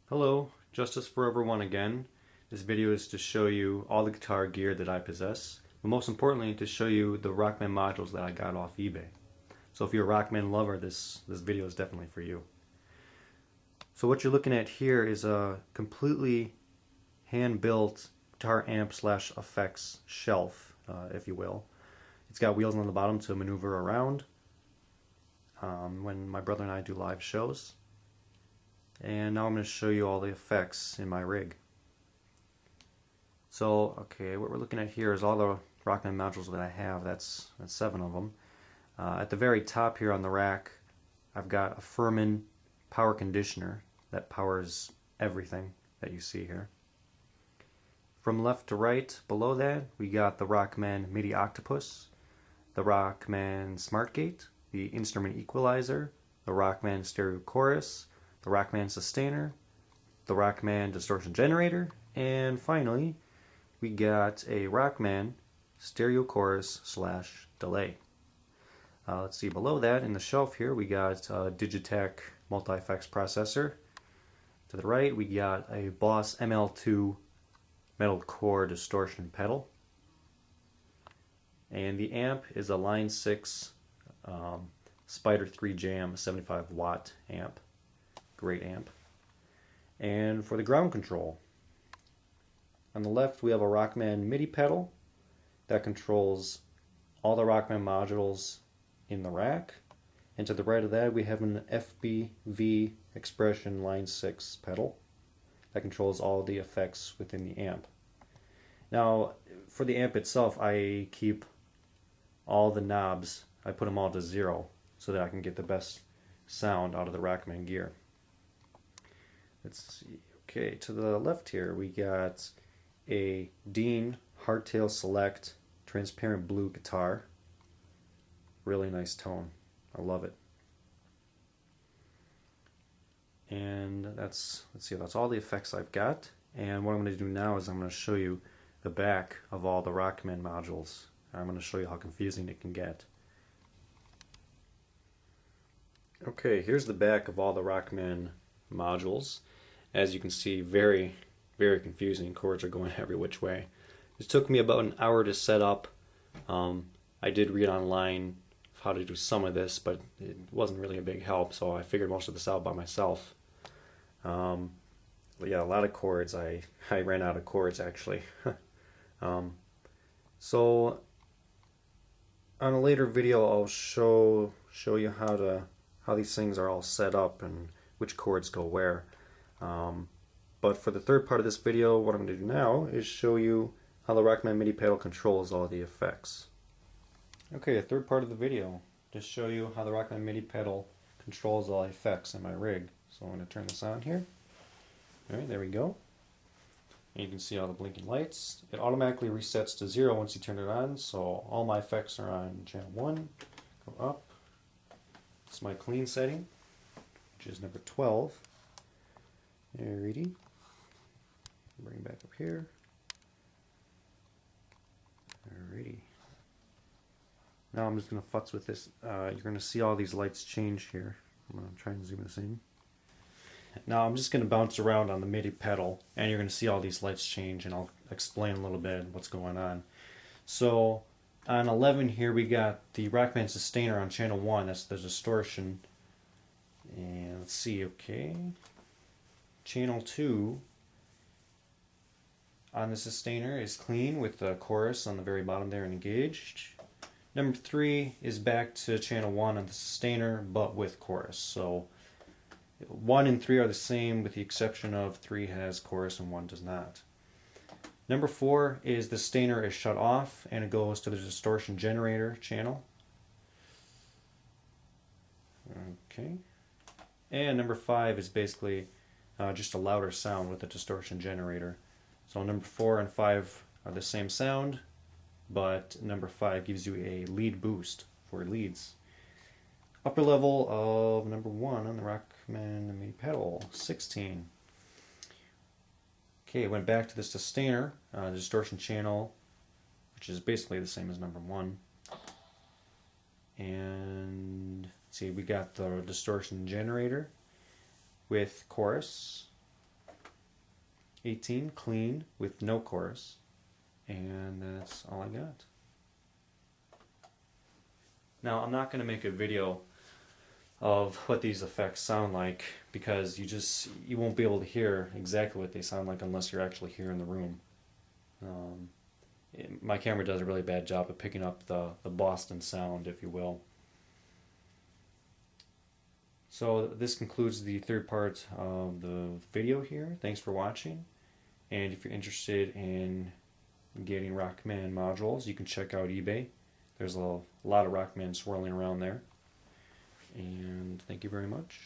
Hello, Justice Forever One again. This video is to show you all the guitar gear that I possess, but most importantly to show you the Rockman modules that I got off eBay. So if you're a Rockman lover, this video is definitely for you. So what you're looking at here is a completely hand-built guitar amp slash effects shelf, if you will. It's got wheels on the bottom to maneuver around when my brother and I do live shows. And now I'm going to show you all the effects in my rig. So, okay, what we're looking at here is all the Rockman modules that I have. That's 7 of them. At the very top here on the rack, I've got a Furman power conditioner that powers everything that you see here. From left to right, below that, we got the Rockman Midi Octopus, the Rockman SmartGate, the instrument Equilizer, the Rockman Stereo Chorus, the Rockman Sustainor, the Rockman Distortion Generator, and finally we got a Rockman Stereo Chorus slash Delay. Let's see, below that in the shelf here we got a Digitech multi-effects processor. To the right we got a Boss ML2 metal core distortion pedal. And the amp is a Line 6 Spider 3 Jam 75 watt amp. Great amp. And for the ground control, on the left we have a Rockman MIDI pedal that controls all the Rockman modules in the rack, and to the right of that we have an FBV Expression Line 6 pedal that controls all the effects within the amp. Now for the amp itself, I keep all the knobs, I put them all to 0 so that I can get the best sound out of the Rockman gear. Let's see. Okay, to the left here we got a Dean Hardtail Select transparent blue guitar. Really nice tone. I love it. And let's see, that's all the effects I've got. And what I'm going to do now is I'm going to show you the back of all the Rockman modules. I'm going to show you how confusing it can get. Okay, here's the back of all the Rockman modules. As you can see, very confusing. Chords are going every which way. It took me about an hour to set up. I did read online how to do some of this, but it wasn't really a big help, so I figured most of this out by myself. But yeah, a lot of chords. I ran out of chords actually. So on a later video I'll show you how these things are all set up and which chords go where. But for the third part of this video, what I'm going to do now is show you how the Rockman MIDI pedal controls all the effects. Okay, the third part of the video, to show you how the Rockman MIDI pedal controls all the effects in my rig. So I'm going to turn this on here. Alright, there we go. And you can see all the blinking lights. It automatically resets to 0 once you turn it on, so all my effects are on channel 1. Go up. It's my clean setting, which is number 12. Alrighty. Bring it back up here. Alrighty. Now I'm just going to futz with this. You're going to see all these lights change here. I'm going to try and zoom this in. Now I'm just going to bounce around on the MIDI pedal and you're going to see all these lights change, and I'll explain a little bit what's going on. So on 11 here we got the Rockman Sustainor on channel 1. That's the distortion. And let's see, okay. Channel 2 on the Sustainor is clean with the chorus on the very bottom there engaged. Number 3 is back to channel 1 on the Sustainor but with chorus. So 1 and 3 are the same with the exception of 3 has chorus and 1 does not. Number 4 is the Sustainor is shut off and it goes to the distortion generator channel. Okay. And number 5 is basically just a louder sound with the distortion generator. So number 4 and 5 are the same sound, but number 5 gives you a lead boost for leads. Upper level of number 1 on the Rockman MIDI pedal, 16. Okay, it went back to the Sustainor, the distortion channel, which is basically the same as number 1. And let's see, we got the distortion generator with chorus. 18 clean with no chorus, and that's all I got. Now I'm not going to make a video of what these effects sound like because you won't be able to hear exactly what they sound like unless you're actually here in the room. My camera does a really bad job of picking up the Boston sound, if you will. So this concludes the third part of the video here. Thanks for watching, and if you're interested in getting Rockman modules, you can check out eBay. There's a lot of Rockman swirling around there. And thank you very much.